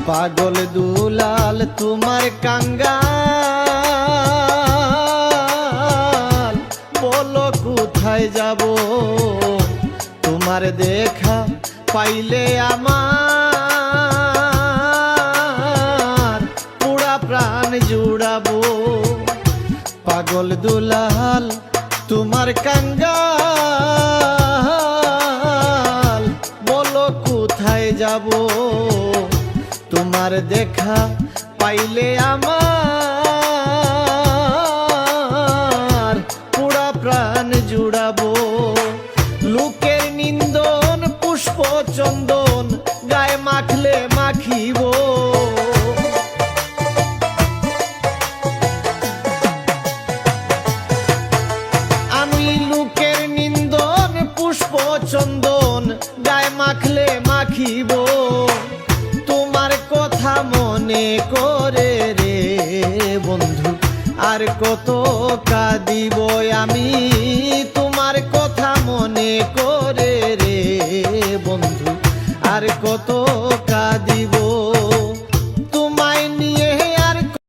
পাগল দুলাল তোমার কাঙ্গাল, বলো কোথায় যাব? তোমার দেখা পাইলে আমার পুরা প্রাণ জুড়াবো। পাগল দুলাল তোমার কাঙ্গাল, বলো কোথায় যাব? তোমার দেখা পাইলে আমার পুরা প্রাণ জুড়াবো। লোকের নিন্দন পুষ্প চন্দন গায়ে মাখলে মাখিব, আমি লোকের নিন্দন পুষ্প চন্দন গায়ে মাখলে মাখিব। তোমার কথা মনে করে রে বন্ধু আর কত কাঁদিব আমি, তোমার কথা মনে করে রে বন্ধু আর কত